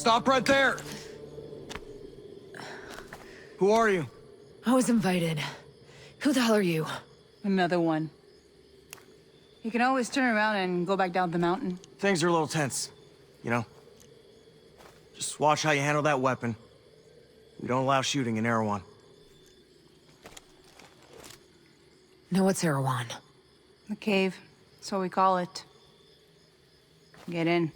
Stop right there! Who are you? I was invited. Who the hell are you? Another one. You can always turn around and go back down the mountain. Things are a little tense, you know? Just watch how you handle that weapon. We don't allow shooting in Erewhon. No, it's Erewhon. The cave. That's what we call it. Get in.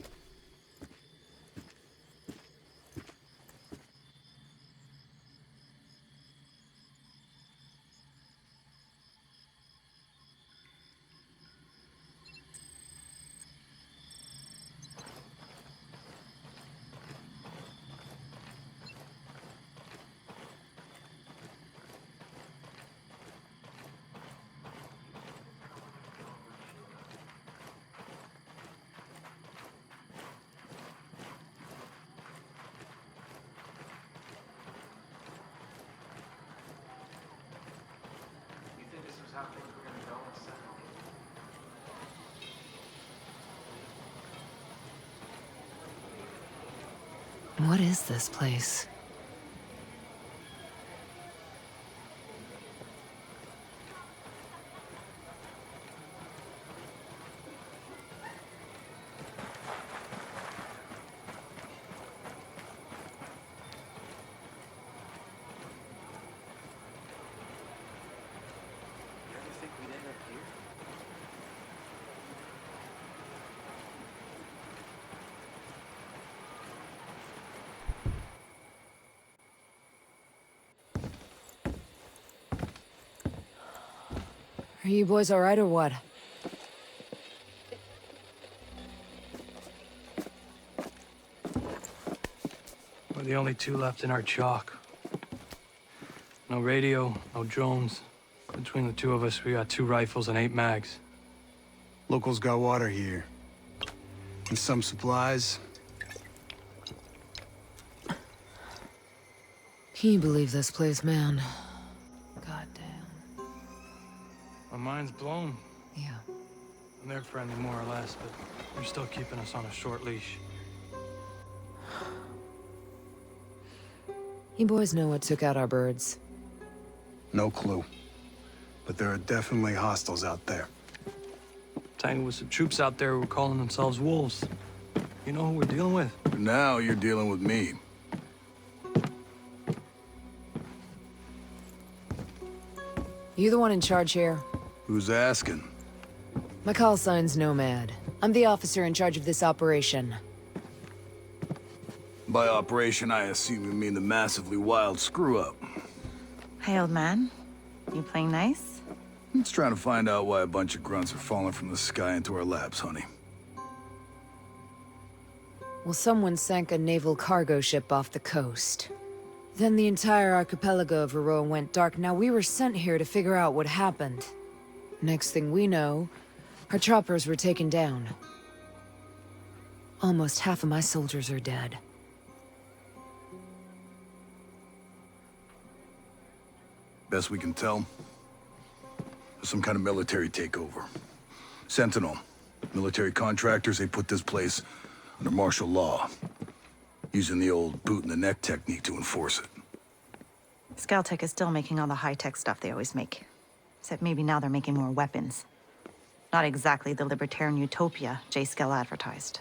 What is this place? Are you boys all right or what? We're the only two left in our chalk. No radio, no drones. Between the two of us, we got 2 rifles and 8 mags. Locals got water here. And some supplies. Can you believe this place, man? Goddamn. My mind's blown. Yeah. And they're friendly more or less, but they're still keeping us on a short leash. You boys know what took out our birds? No clue. But there are definitely hostiles out there. Tangled with some troops out there who were calling themselves wolves. You know who we're dealing with? Now you're dealing with me. You the one in charge here? Who's asking? My call sign's Nomad. I'm the officer in charge of this operation. By operation, I assume you mean the massively wild screw-up. Hey, old man. You playing nice? I'm just trying to find out why a bunch of grunts are falling from the sky into our laps, honey. Well, someone sank a naval cargo ship off the coast. Then the entire archipelago of Erewhon went dark. Now we were sent here to figure out what happened. Next thing we know, our choppers were taken down. Almost half of my soldiers are dead. Best we can tell, there's some kind of military takeover. Sentinel, military contractors, they put this place under martial law, using the old boot-in-the-neck technique to enforce it. Scaltech is still making all the high-tech stuff they always make. Except maybe now they're making more weapons. Not exactly the libertarian utopia J. Skell advertised.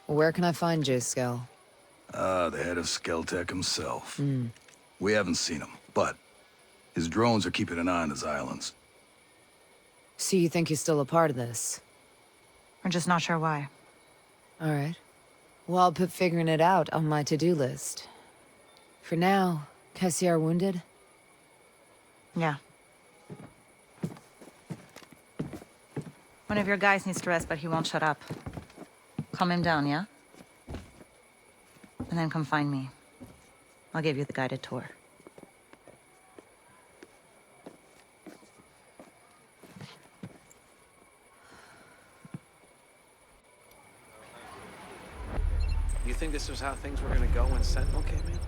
Where can I find J. Skell? The head of Scaltech himself. We haven't seen him, but his drones are keeping an eye on his islands. So you think he's still a part of this? We're just not sure why. All right. Well, I'll put figuring it out on my to-do list. For now, can I see our wounded? Yeah. One of your guys needs to rest, but he won't shut up. Calm him down, yeah? And then come find me. I'll give you the guided tour. You think this was how things were gonna go when Sentinel came in?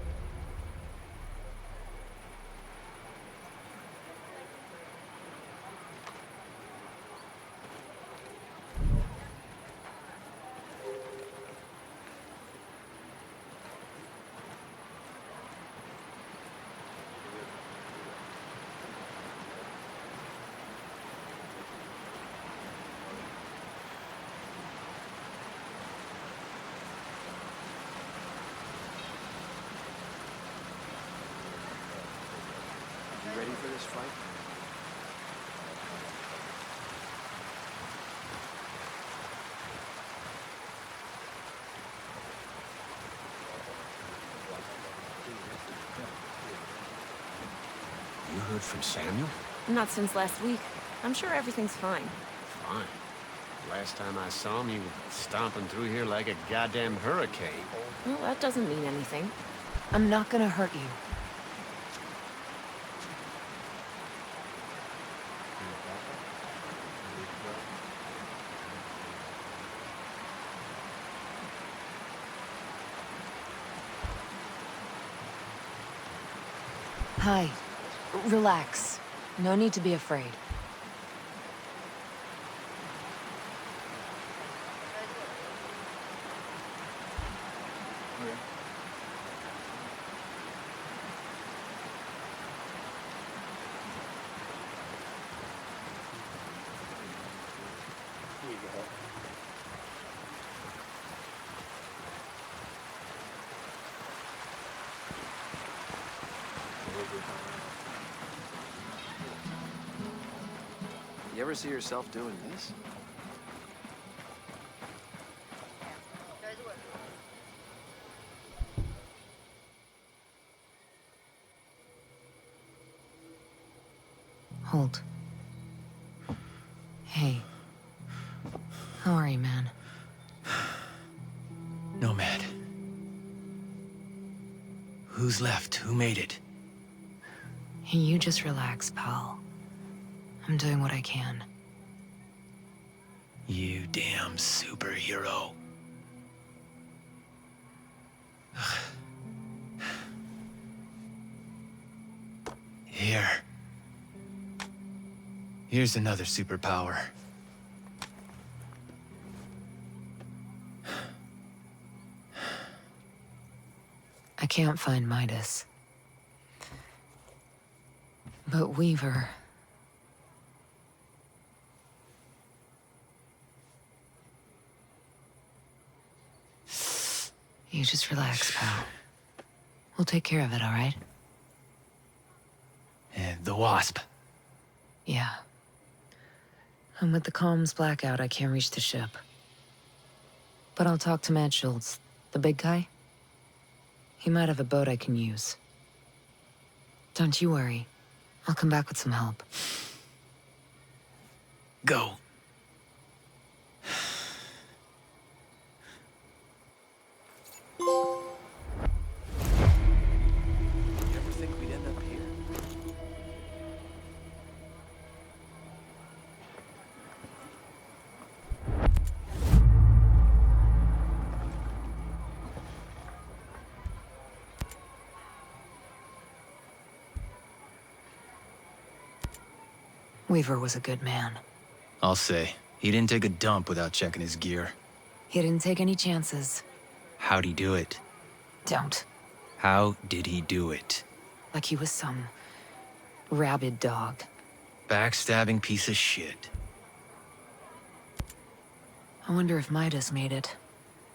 fight? You heard from Samuel? Not since last week. I'm sure everything's fine. Fine. Last time I saw him, he was stomping through here like a goddamn hurricane. Well, that doesn't mean anything. I'm not gonna hurt you. Hi. Relax. No need to be afraid. You ever see yourself doing this? Hold. Hey. How are you, man? Nomad. Who's left? Who made it? Hey, you just relax, pal. I'm doing what I can. You damn superhero. Here. Here's another superpower. I can't find Midas. But Weaver... You just relax, pal. We'll take care of it, all right? And the Wasp. Yeah. And with the comms blackout, I can't reach the ship. But I'll talk to Matt Schultz, the big guy. He might have a boat I can use. Don't you worry. I'll come back with some help. Go. You ever think we'd end up here? Weaver was a good man. I'll say. He didn't take a dump without checking his gear. He didn't take any chances. How'd he do it? Don't. How did he do it? Like he was some... rabid dog. Backstabbing piece of shit. I wonder if Midas made it.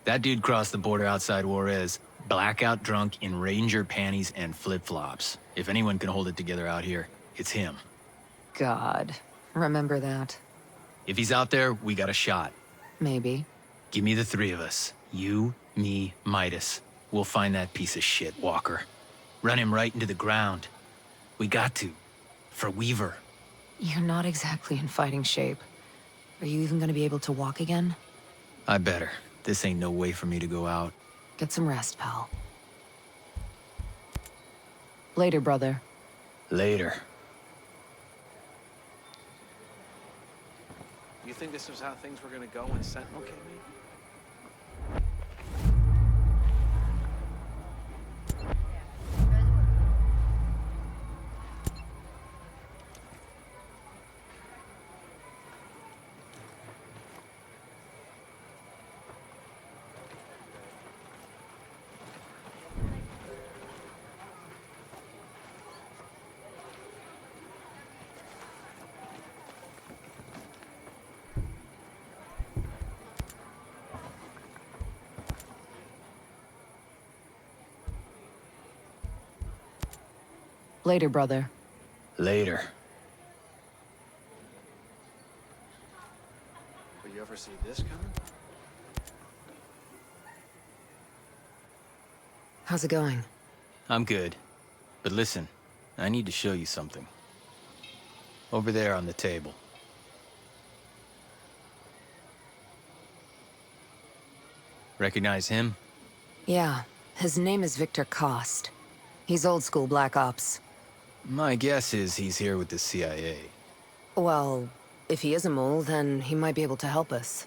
That dude crossed the border outside Juarez, blackout drunk in ranger panties and flip-flops. If anyone can hold it together out here, it's him. God. Remember that. If he's out there, we got a shot. Maybe. Give me the three of us. You, me, Midas. We'll find that piece of shit, Walker. Run him right into the ground. We got to. For Weaver. You're not exactly in fighting shape. Are you even gonna be able to walk again? I better. This ain't no way for me to go out. Get some rest, pal. Later, brother. Later. You think this is how things were gonna go when Sentinel came in? Later, brother. Later. But you ever see this coming? How's it going? I'm good. But listen, I need to show you something. Over there on the table. Recognize him? Yeah, his name is Victor Cost. He's old school Black Ops. My guess is he's here with the CIA. Well, if he is a mole, then he might be able to help us.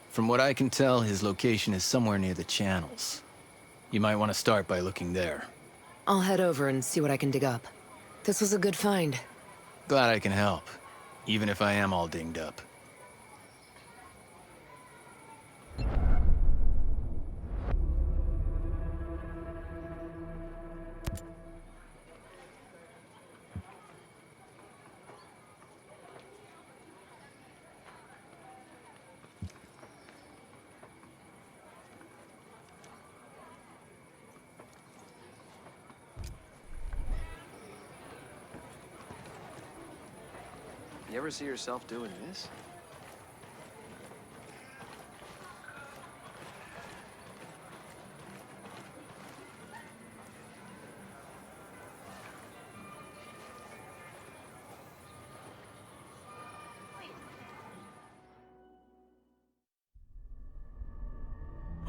From what I can tell, his location is somewhere near the channels. You might want to start by looking there. I'll head over and see what I can dig up. This was a good find. Glad I can help, even if I am all dinged up. You ever see yourself doing this?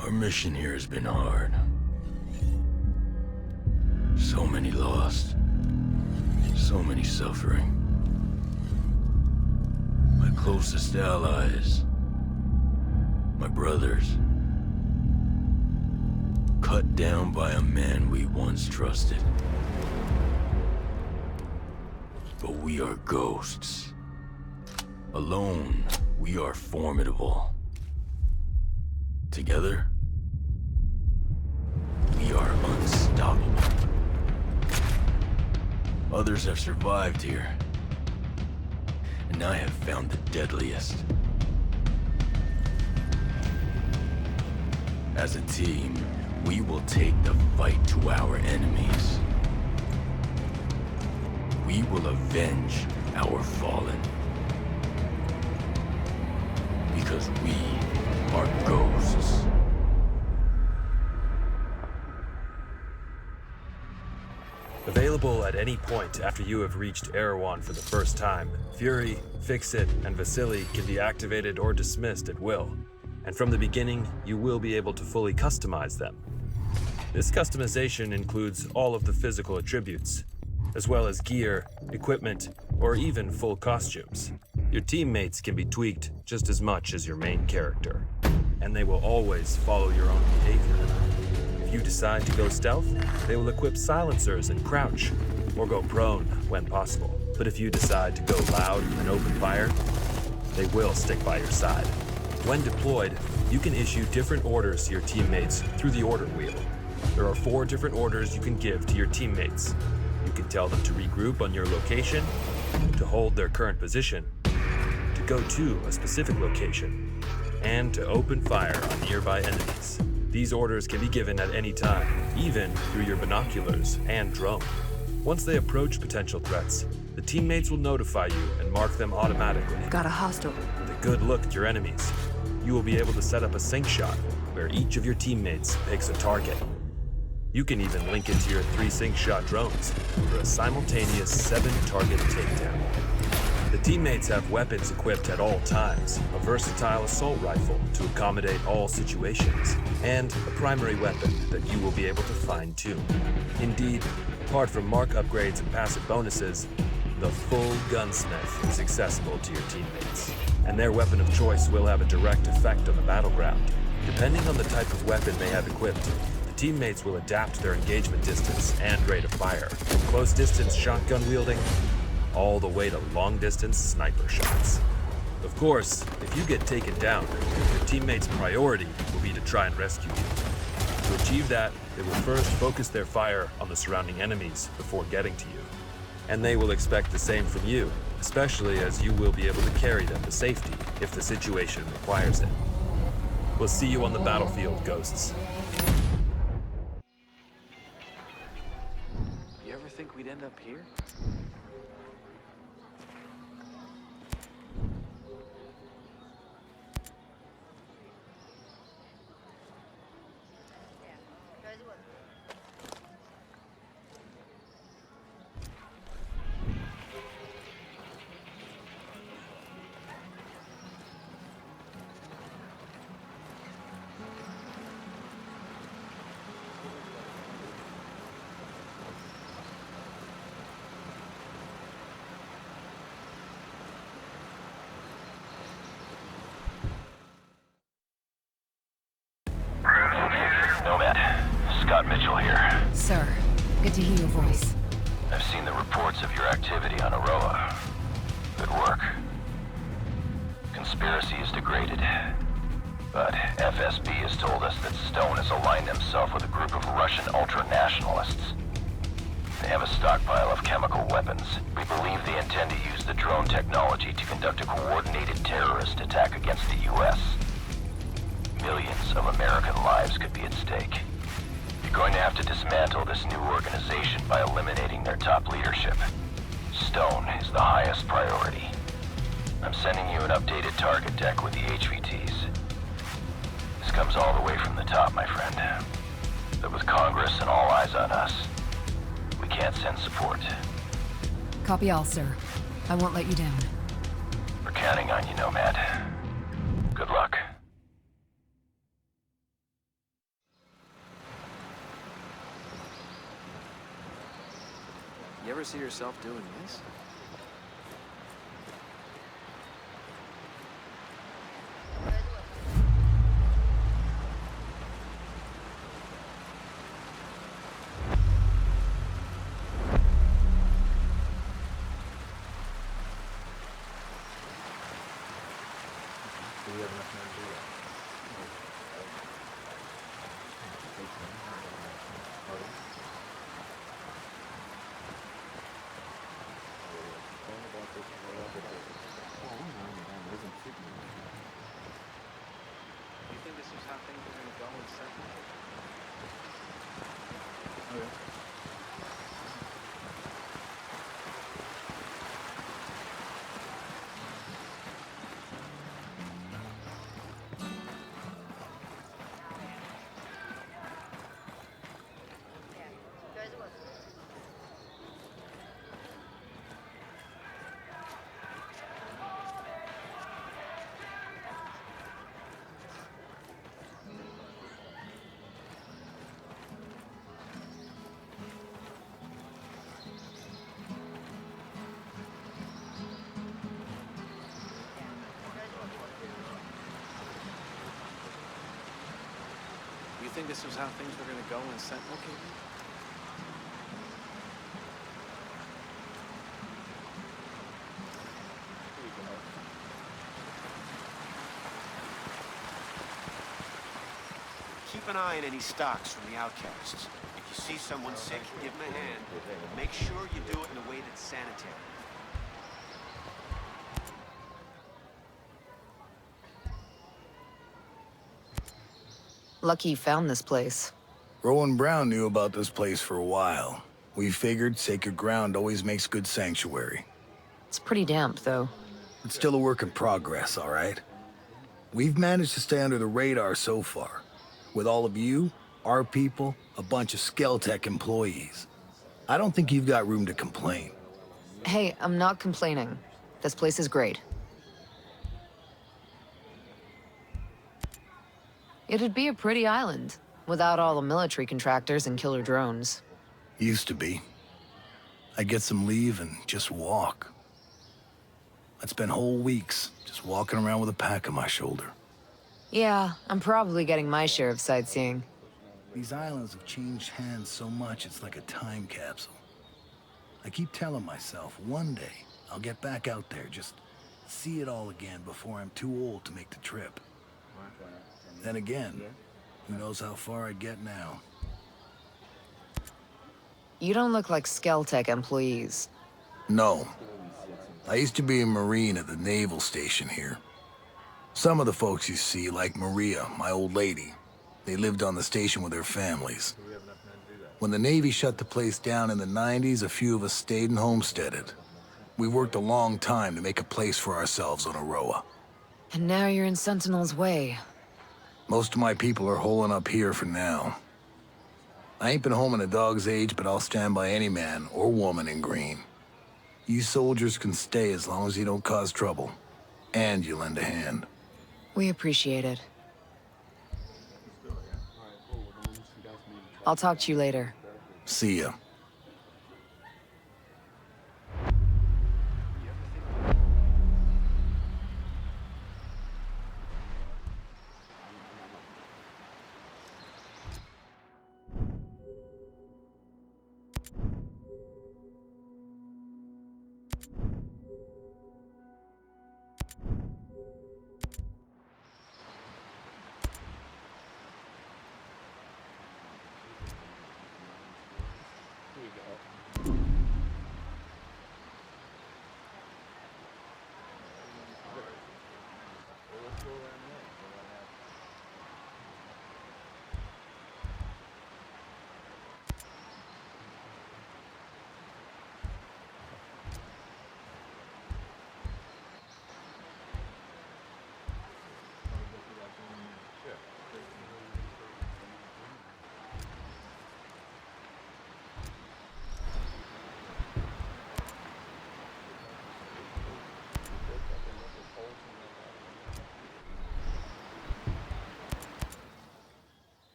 Our mission here has been hard. So many lost. So many suffering. My closest allies. My brothers. Cut down by a man we once trusted. But we are ghosts. Alone, we are formidable. Together, we are unstoppable. Others have survived here, and I have found the deadliest. As a team, we will take the fight to our enemies. We will avenge our fallen. Because we are ghosts. Available at any point after you have reached Erewhon for the first time, Fury, Fix-It, and Vasily can be activated or dismissed at will. And from the beginning, you will be able to fully customize them. This customization includes all of the physical attributes, as well as gear, equipment, or even full costumes. Your teammates can be tweaked just as much as your main character, and they will always follow your own behavior. If you decide to go stealth, they will equip silencers and crouch, or go prone when possible. But if you decide to go loud and open fire, they will stick by your side. When deployed, you can issue different orders to your teammates through the order wheel. There are 4 different orders you can give to your teammates. You can tell them to regroup on your location, to hold their current position, to go to a specific location, and to open fire on nearby enemies. These orders can be given at any time, even through your binoculars and drone. Once they approach potential threats, the teammates will notify you and mark them automatically. Got a hostile. With a good look at your enemies, you will be able to set up a sync shot where each of your teammates picks a target. You can even link it to your 3 sync shot drones for a simultaneous 7-target takedown. The teammates have weapons equipped at all times, a versatile assault rifle to accommodate all situations, and a primary weapon that you will be able to fine-tune. Indeed, apart from mark upgrades and passive bonuses, the full gunsmith is accessible to your teammates, and their weapon of choice will have a direct effect on the battleground. Depending on the type of weapon they have equipped, the teammates will adapt their engagement distance and rate of fire, from close-distance shotgun wielding all the way to long-distance sniper shots. Of course, if you get taken down, your teammates' priority will be to try and rescue you. To achieve that, they will first focus their fire on the surrounding enemies before getting to you. And they will expect the same from you, especially as you will be able to carry them to safety if the situation requires it. We'll see you on the battlefield, Ghosts. You ever think we'd end up here? Mitchell here. Sir, good to hear your voice. I've seen the reports of your activity on Aroa. Good work. Conspiracy is degraded. But FSB has told us that Stone has aligned himself with a group of Russian ultra-nationalists. They have a stockpile of chemical weapons. We believe they intend to use the drone technology to conduct a coordinated terrorist attack against the U.S. Millions of American lives could be at stake. You're going to have to dismantle this new organization by eliminating their top leadership. Stone is the highest priority. I'm sending you an updated target deck with the HVTs. This comes all the way from the top, my friend. But with Congress and all eyes on us, we can't send support. Copy all, sir. I won't let you down. We're counting on you, Nomad. Good luck. You ever see yourself doing this? You think this is how things are going to go in Sentinel? You think this was how things were going to go in Sentinel, King? Keep an eye on any stocks from the outcasts. If you see someone sick, give them a hand. Make sure you do it in a way that's sanitary. Lucky you found this place. Rowan Brown knew about this place for a while. We figured sacred ground always makes good sanctuary. It's pretty damp, though. It's still a work in progress, all right? We've managed to stay under the radar so far. With all of you, our people, a bunch of Skeltech employees. I don't think you've got room to complain. Hey, I'm not complaining. This place is great. It'd be a pretty island, without all the military contractors and killer drones. Used to be. I'd get some leave and just walk. I'd spend whole weeks just walking around with a pack on my shoulder. Yeah, I'm probably getting my share of sightseeing. These islands have changed hands so much, it's like a time capsule. I keep telling myself, one day, I'll get back out there, just see it all again before I'm too old to make the trip. Then again, who knows how far I'd get now. You don't look like Skeltech employees. No. I used to be a Marine at the naval station here. Some of the folks you see, like Maria, my old lady, they lived on the station with their families. When the Navy shut the place down in the 90s, a few of us stayed and homesteaded. We worked a long time to make a place for ourselves on Aroa. And now you're in Sentinel's way. Most of my people are holing up here for now. I ain't been home in a dog's age, but I'll stand by any man or woman in green. You soldiers can stay as long as you don't cause trouble. And you lend a hand. We appreciate it. I'll talk to you later. See ya.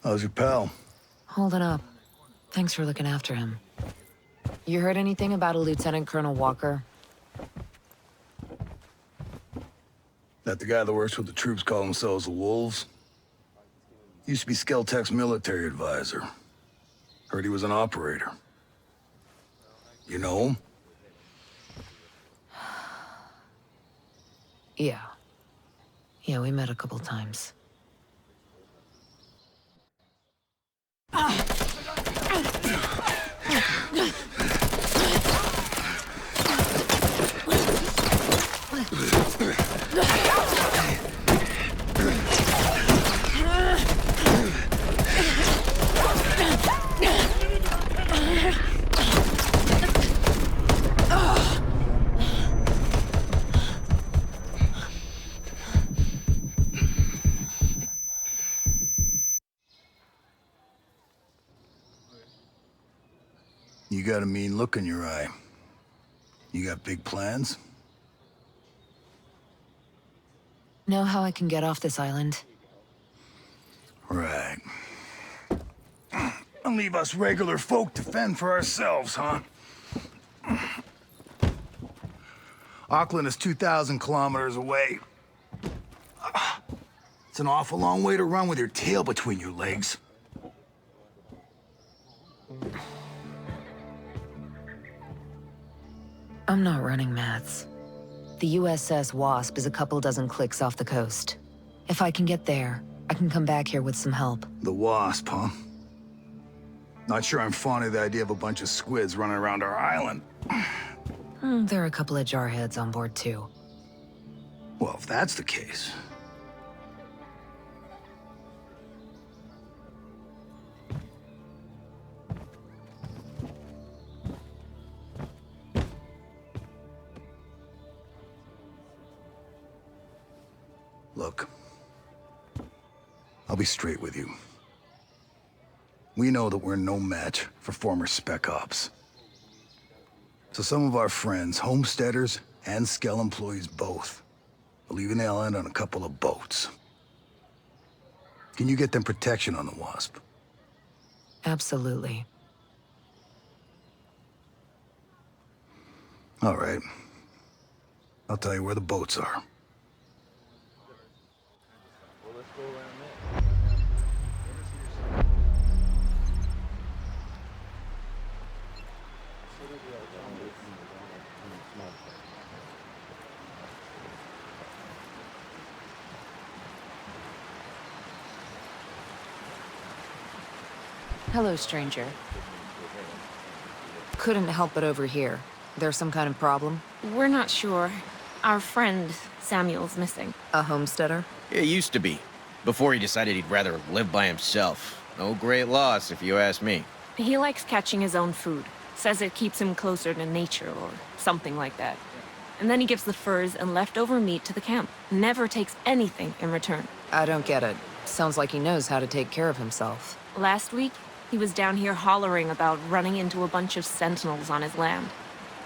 How's your pal? Holding up. Thanks for looking after him. You heard anything about a Lieutenant Colonel Walker? That the guy that works with the troops call themselves the Wolves? Used to be Skeltech's military advisor. Heard he was an operator. You know him? Yeah. Yeah, we met a couple times. You got a mean look in your eye. You got big plans? Know how I can get off this island? Right. And leave us regular folk to fend for ourselves, huh? Auckland is 2,000 kilometers away. It's an awful long way to run with your tail between your legs. I'm not running, Mats. The USS Wasp is a couple dozen clicks off the coast. If I can get there, I can come back here with some help. The Wasp, huh? Not sure I'm fond of the idea of a bunch of squids running around our island. There are a couple of jarheads on board, too. Well, if that's the case... Look, I'll be straight with you. We know that we're no match for former Spec Ops. So some of our friends, homesteaders and Skell employees both, are leaving the island on a couple of boats. Can you get them protection on the Wasp? Absolutely. All right. I'll tell you where the boats are. Hello, stranger. Couldn't help but overhear. There's some kind of problem? We're not sure. Our friend, Samuel's missing. A homesteader? It used to be. Before he decided he'd rather live by himself. No great loss, if you ask me. He likes catching his own food. Says it keeps him closer to nature or something like that. And then he gives the furs and leftover meat to the camp. Never takes anything in return. I don't get it. Sounds like he knows how to take care of himself. Last week, he was down here hollering about running into a bunch of sentinels on his land.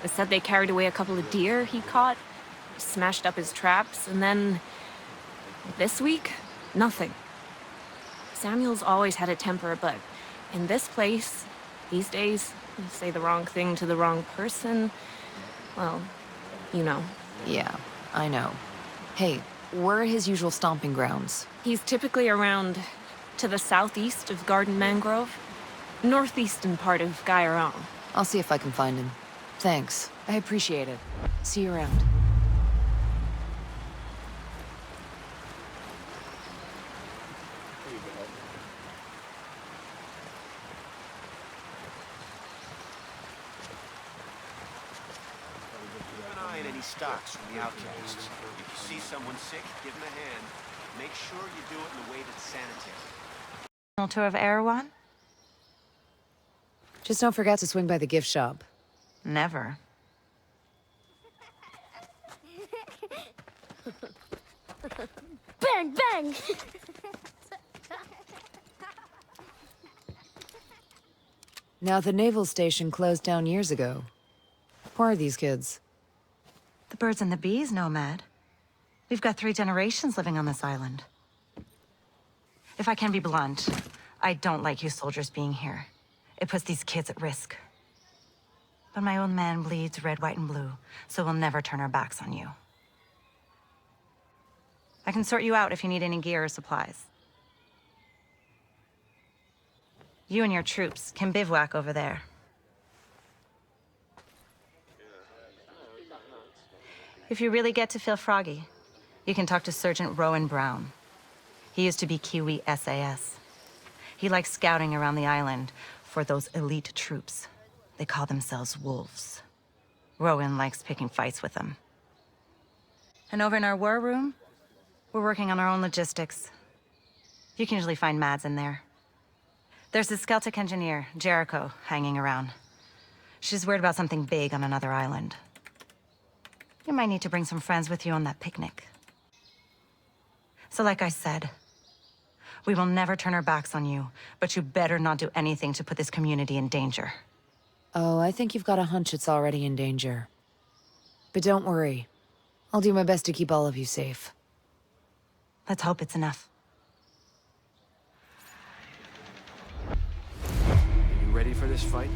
They said they carried away a couple of deer he caught, smashed up his traps, and then... this week, nothing. Samuel's always had a temper, but in this place, these days, you say the wrong thing to the wrong person, well, you know. Yeah, I know. Hey, where are his usual stomping grounds? He's typically around to the southeast of Garden Mangrove, northeastern part of Erewhon. I'll see if I can find him. Thanks. I appreciate it. See you around. Keep an eye on any stocks from the outcasts. If you see someone sick, give them a hand. Make sure you do it in a way that's sanitary. Tour of Erewhon? Just don't forget to swing by the gift shop. Never. Bang, bang! Now, the naval station closed down years ago. Who are these kids? The birds and the bees, Nomad. We've got 3 generations living on this island. If I can be blunt, I don't like you soldiers being here. It puts these kids at risk. But my old man bleeds red, white, and blue, so we'll never turn our backs on you. I can sort you out if you need any gear or supplies. You and your troops can bivouac over there. If you really get to feel froggy, you can talk to Sergeant Rowan Brown. He used to be Kiwi SAS. He likes scouting around the island for those elite troops. They call themselves wolves. Rowan likes picking fights with them. And over in our war room, we're working on our own logistics. You can usually find Mads in there. There's this Celtic engineer, Jericho, hanging around. She's worried about something big on another island. You might need to bring some friends with you on that picnic. So like I said, we will never turn our backs on you, but you better not do anything to put this community in danger. Oh, I think you've got a hunch it's already in danger. But don't worry. I'll do my best to keep all of you safe. Let's hope it's enough. You ready for this fight?